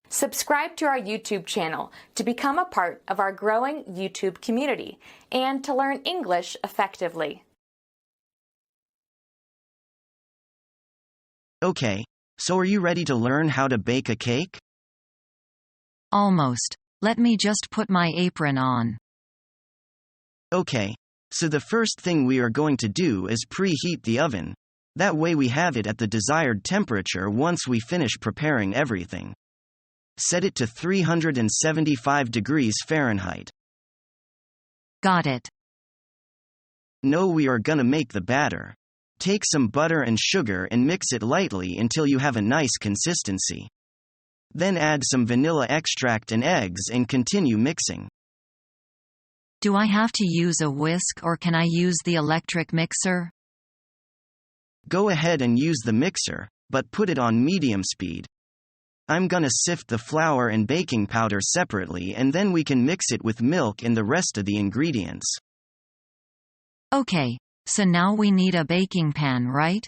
Subscribe to our YouTube channel to become a part of our growing YouTube community and to learn English effectively. Okay, so are you ready to learn how to bake a cake? Almost. Let me just put my apron on. Okay, so the first thing we are going to do is preheat the oven. That way we have it at the desired temperature once we finish preparing everything. Set it to 375 degrees Fahrenheit. Got it. Now we are gonna make the batter. Take some butter and sugar and mix it lightly until you have a nice consistency. Then add some vanilla extract and eggs and continue mixing. Do I have to use a whisk or can I use the electric mixer? Go ahead and use the mixer, but put it on medium speed. I'm gonna sift the flour and baking powder separately and then we can mix it with milk and the rest of the ingredients. Okay, so now we need a baking pan, right?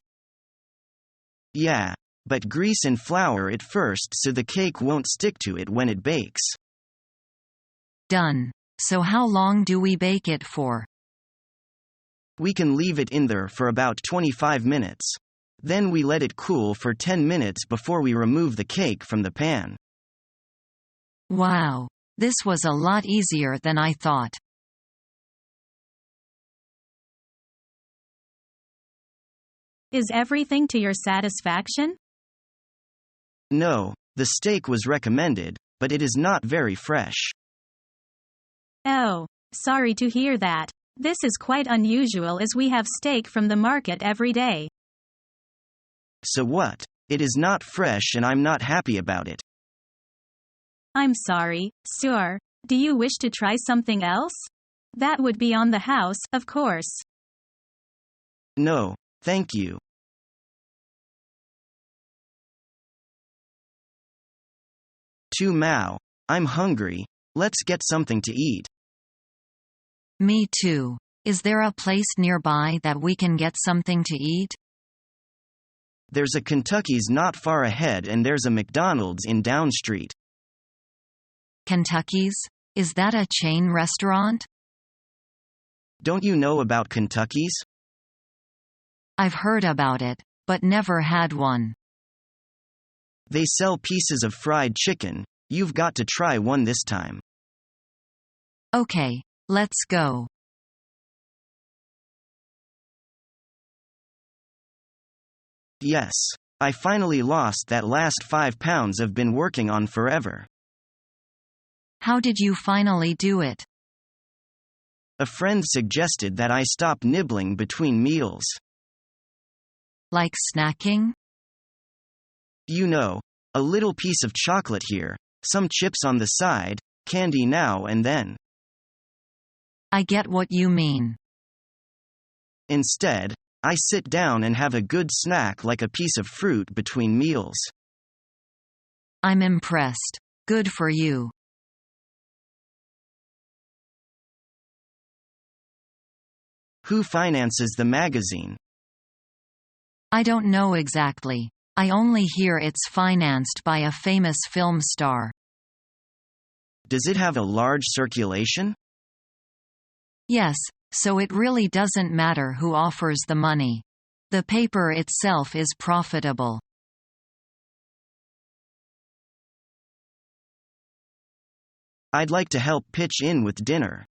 Yeah, but grease and flour it first so the cake won't stick to it when it bakes. Done. So how long do we bake it for? We can leave it in there for about 25 minutes. Then we let it cool for 10 minutes before we remove the cake from the pan. Wow, this was a lot easier than I thought. Is everything to your satisfaction? No, the steak was recommended, but it is not very fresh. Oh, sorry to hear that. This is quite unusual as we have steak from the market every day. So what? It is not fresh and I'm not happy about it. I'm sorry, sir. Do you wish to try something else? That would be on the house, of course. No, thank you. Tu Mao, I'm hungry. Let's get something to eat. Me too. Is there a place nearby that we can get something to eat? There's a Kentucky's not far ahead and there's a McDonald's in Down Street. Kentucky's? Is that a chain restaurant? Don't you know about Kentucky's? I've heard about it, but never had one. They sell pieces of fried chicken. You've got to try one this time. Okay, let's go. Yes, I finally lost that last 5 pounds I've been working on forever. How did you finally do it? A friend suggested that I stop nibbling between meals. Like snacking? You know, a little piece of chocolate here, some chips on the side, candy now and then. I get what you mean. Instead, I sit down and have a good snack like a piece of fruit between meals. I'm impressed. Good for you. Who finances the magazine? I don't know exactly. I only hear it's financed by a famous film star. Does it have a large circulation? Yes, so it really doesn't matter who offers the money. The paper itself is profitable. I'd like to help pitch in with dinner.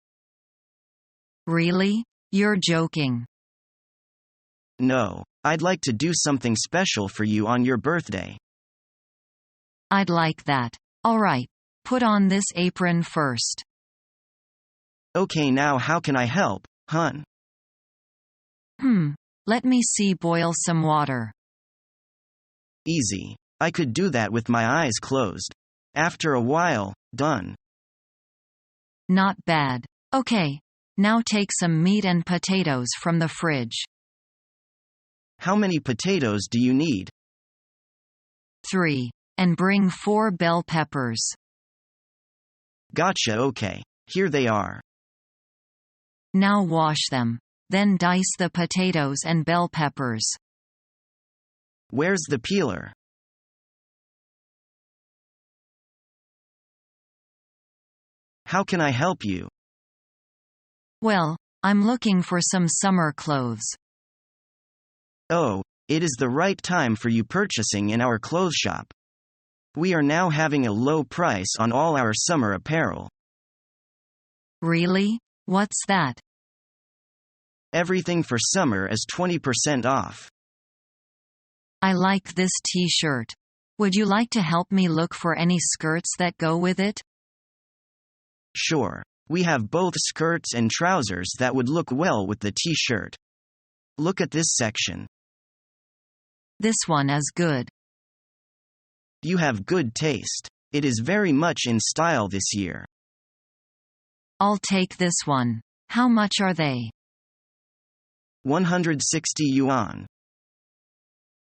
Really? You're joking. No, I'd like to do something special for you on your birthday. I'd like that. All right, put on this apron first. Okay, now how can I help, hun? Let me see. Boil some water. Easy. I could do that with my eyes closed. After a while, done. Not bad. Okay, now take some meat and potatoes from the fridge. How many potatoes do you need? 3. And bring 4 bell peppers. Gotcha, okay. Here they are. Now wash them. Then dice the potatoes and bell peppers. Where's the peeler? How can I help you? Well, I'm looking for some summer clothes. Oh, it is the right time for you purchasing in our clothes shop. We are now having a low price on all our summer apparel. Really? What's that? Everything for summer is 20% off. I like this t-shirt. Would you like to help me look for any skirts that go with it? Sure. We have both skirts and trousers that would look well with the t-shirt. Look at this section. This one is good. You have good taste. It is very much in style this year. I'll take this one. How much are they? 160 yuan.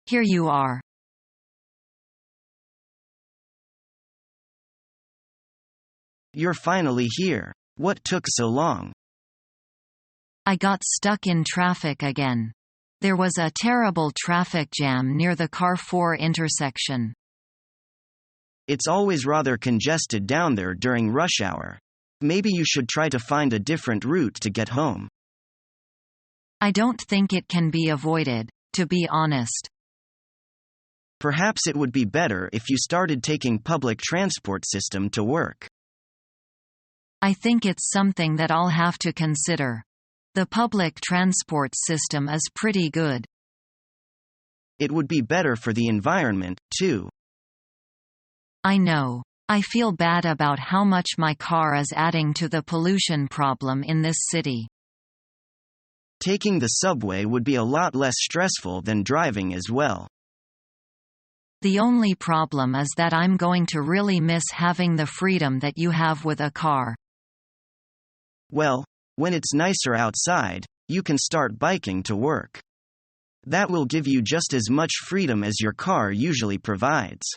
Here you are. You're finally here. What took so long? I got stuck in traffic again. There was a terrible traffic jam near the Carrefour intersection. It's always rather congested down there during rush hour. Maybe you should try to find a different route to get home. I don't think it can be avoided, to be honest. Perhaps it would be better if you started taking public transport system to work. I think it's something that I'll have to consider. The public transport system is pretty good. It would be better for the environment, too. I know. I feel bad about how much my car is adding to the pollution problem in this city. Taking the subway would be a lot less stressful than driving as well. The only problem is that I'm going to really miss having the freedom that you have with a car. Well, when it's nicer outside, you can start biking to work. That will give you just as much freedom as your car usually provides.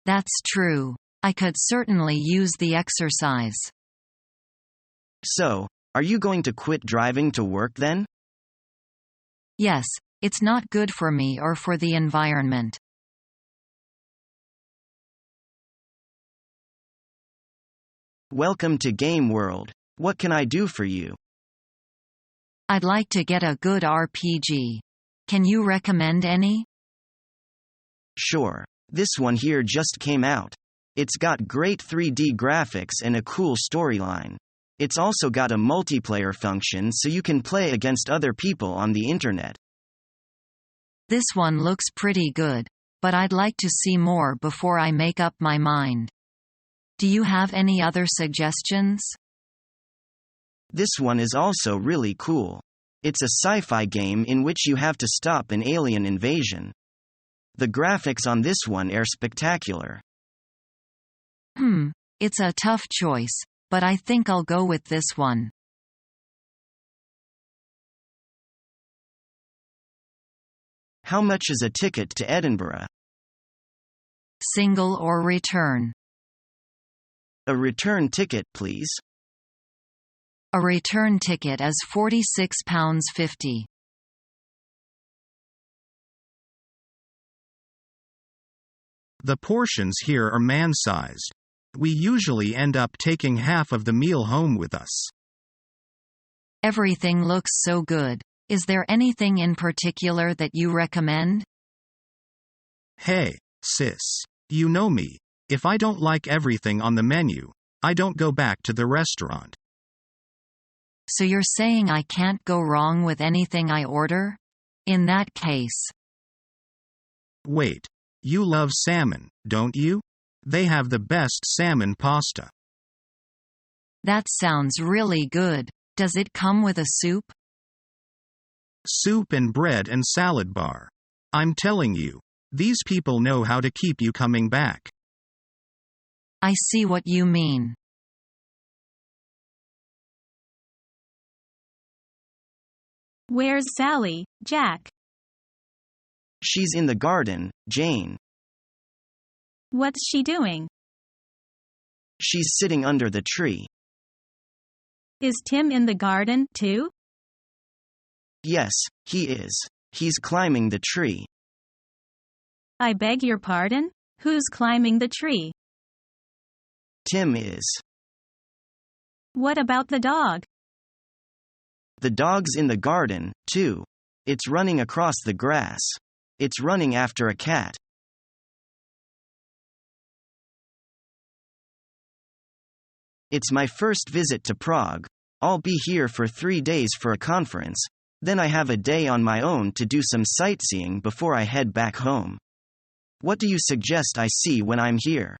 That's true. I could certainly use the exercise. So, are you going to quit driving to work then? Yes, it's not good for me or for the environment. Welcome to Game World. What can I do for you? I'd like to get a good RPG. Can you recommend any? Sure. This one here just came out. It's got great 3D graphics and a cool storyline. It's also got a multiplayer function so you can play against other people on the internet. This one looks pretty good, but I'd like to see more before I make up my mind. Do you have any other suggestions? This one is also really cool. It's a sci-fi game in which you have to stop an alien invasion. The graphics on this one are spectacular. It's a tough choice, but I think I'll go with this one. How much is a ticket to Edinburgh? Single or return? A return ticket, please. A return ticket is £46.50. The portions here are man-sized. We usually end up taking half of the meal home with us. Everything looks so good. Is there anything in particular that you recommend? Hey, sis. You know me. If I don't like everything on the menu, I don't go back to the restaurant. So you're saying I can't go wrong with anything I order? In that case. Wait. You love salmon, don't you? They have the best salmon pasta. That sounds really good. Does it come with a soup? Soup and bread and salad bar. I'm telling you, these people know how to keep you coming back. I see what you mean. Where's Sally, Jack? She's in the garden, Jane. What's she doing? She's sitting under the tree. Is Tim in the garden, too? Yes, he is. He's climbing the tree. I beg your pardon? Who's climbing the tree? Tim is. What about the dog? The dog's in the garden, too. It's running across the grass. It's running after a cat. It's my first visit to Prague. I'll be here for 3 days for a conference. Then I have a day on my own to do some sightseeing before I head back home. What do you suggest I see when I'm here?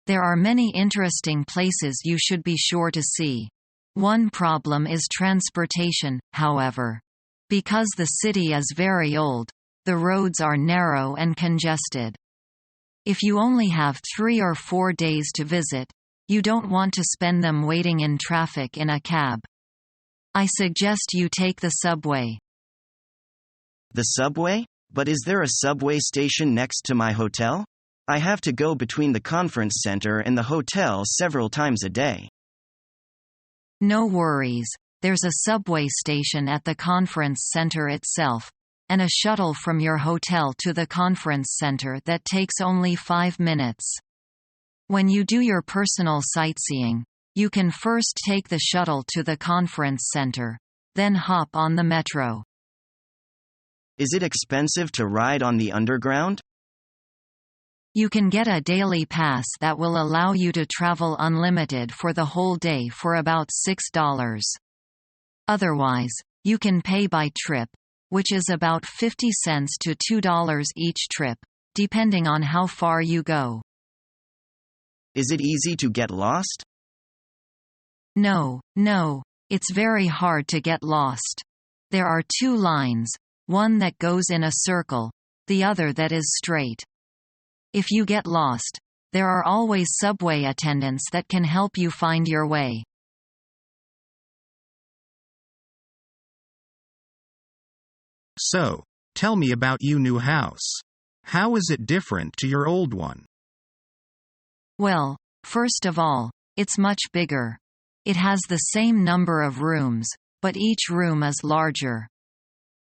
There are many interesting places you should be sure to see. One problem is transportation, however. Because the city is very old, the roads are narrow and congested. If you only have 3 or 4 days to visit, you don't want to spend them waiting in traffic in a cab. I suggest you take the subway. The subway? But is there a subway station next to my hotel? I have to go between the conference center and the hotel several times a day. No worries, there's a subway station at the conference center itself, and a shuttle from your hotel to the conference center that takes only 5 minutes. When you do your personal sightseeing, you can first take the shuttle to the conference center, then hop on the metro. Is it expensive to ride on the underground? You can get a daily pass that will allow you to travel unlimited for the whole day for about $6. Otherwise, you can pay by trip, which is about 50 cents to $2 each trip, depending on how far you go. Is it easy to get lost? No, it's very hard to get lost. There are 2 lines, one that goes in a circle, the other that is straight. If you get lost, there are always subway attendants that can help you find your way. So, tell me about your new house. How is it different to your old one? Well, first of all, it's much bigger. It has the same number of rooms, but each room is larger.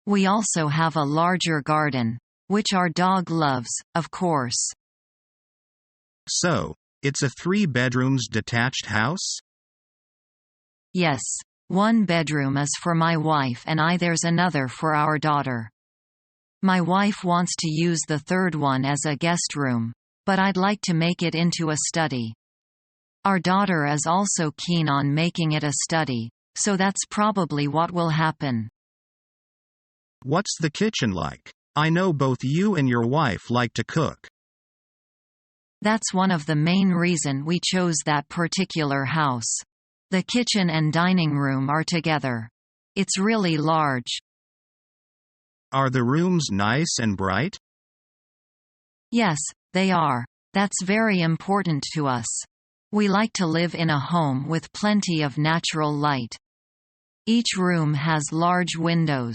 We also have a larger garden, which our dog loves, of course. So, it's a 3 bedrooms detached house? Yes, 1 bedroom is for my wife and there's another for our daughter. My wife wants to use the 3rd one as a guest room, but I'd like to make it into a study. Our daughter is also keen on making it a study, so that's probably what will happen. What's the kitchen like? I know both you and your wife like to cook. That's one of the main reasons we chose that particular house. The kitchen and dining room are together. It's really large. Are the rooms nice and bright? Yes, they are. That's very important to us. We like to live in a home with plenty of natural light. Each room has large windows.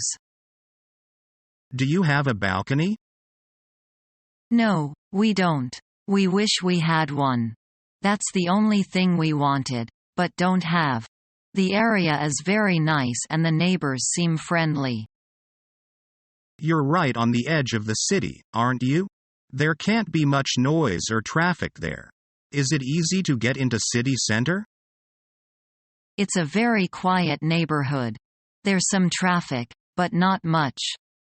Do you have a balcony? No, we don't. We wish we had one. That's the only thing we wanted, but don't have. The area is very nice and the neighbors seem friendly. You're right on the edge of the city, aren't you? There can't be much noise or traffic there. Is it easy to get into city center? It's a very quiet neighborhood. There's some traffic, but not much.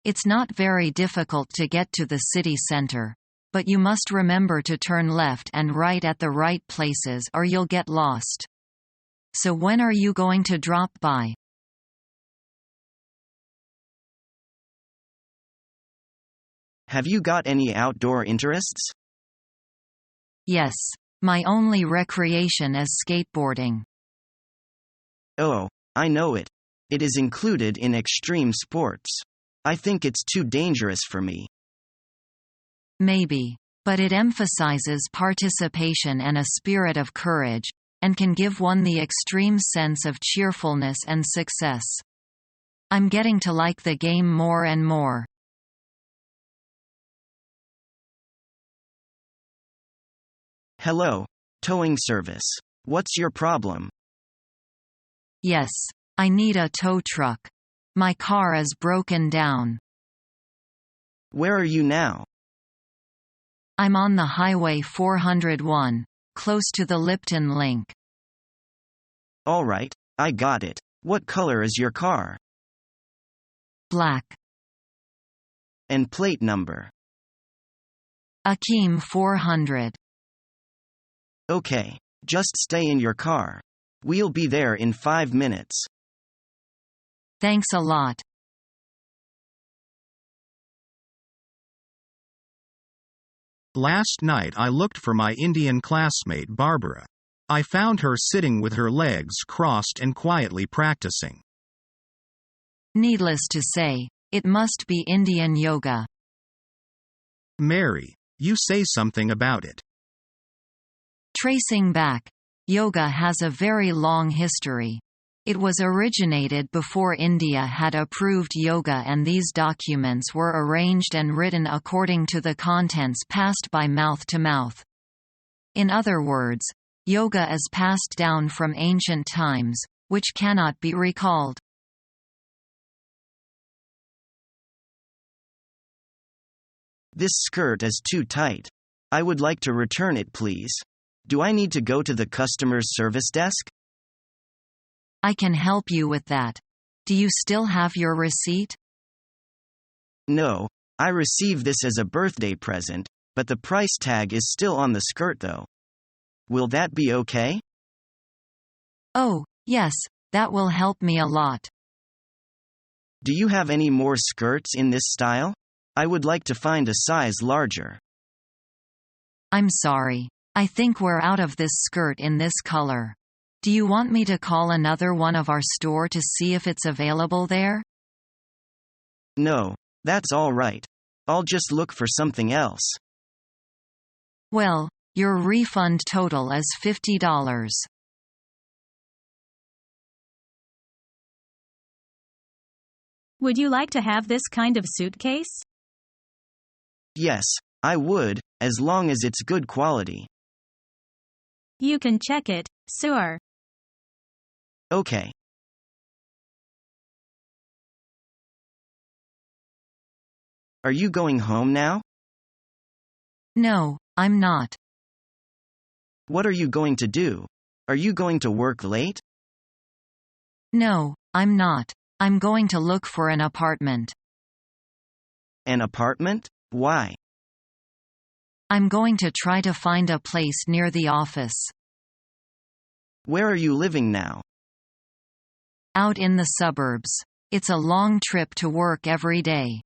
It's not very difficult to get to the city center, but you must remember to turn left and right at the right places or you'll get lost. So when are you going to drop by? Have you got any outdoor interests? Yes. My only recreation is skateboarding. Oh, I know it. It is included in extreme sports. I think it's too dangerous for me. Maybe. But it emphasizes participation and a spirit of courage, and can give one the extreme sense of cheerfulness and success. I'm getting to like the game more and more. Hello, towing service. What's your problem? Yes, I need a tow truck. My car is broken down. Where are you now? I'm on the Highway 401, close to the Lipton Link. Alright, I got it. What color is your car? Black. And plate number? Akeem 400. Okay. Just stay in your car. We'll be there in 5 minutes. Thanks a lot. Last night I looked for my Indian classmate Barbara. I found her sitting with her legs crossed and quietly practicing. Needless to say, it must be Indian yoga. Mary, you say something about it. Tracing back, yoga has a very long history. It was originated before India had approved yoga, and these documents were arranged and written according to the contents passed by mouth to mouth. In other words, yoga is passed down from ancient times, which cannot be recalled. This skirt is too tight. I would like to return it, please. Do I need to go to the customer service desk? I can help you with that. Do you still have your receipt? No, I received this as a birthday present, but the price tag is still on the skirt though. Will that be okay? Oh, yes, that will help me a lot. Do you have any more skirts in this style? I would like to find a size larger. I'm sorry. I think we're out of this skirt in this color. Do you want me to call another one of our store to see if it's available there? No, that's all right. I'll just look for something else. Well, your refund total is $50. Would you like to have this kind of suitcase? Yes, I would, as long as it's good quality. You can check it, sir. Okay. Are you going home now? No, I'm not. What are you going to do? Are you going to work late? No, I'm not. I'm going to look for an apartment. An apartment? Why? I'm going to try to find a place near the office. Where are you living now? Out in the suburbs. It's a long trip to work every day.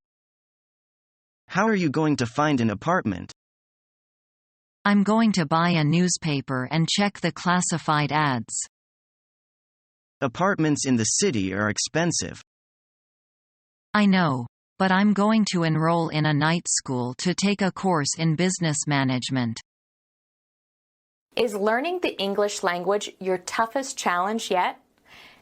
How are you going to find an apartment? I'm going to buy a newspaper and check the classified ads. Apartments in the city are expensive. I know, but I'm going to enroll in a night school to take a course in business management. Is learning the English language your toughest challenge yet?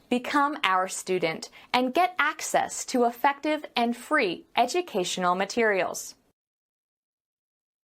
Become our student and get access to effective and free educational materials.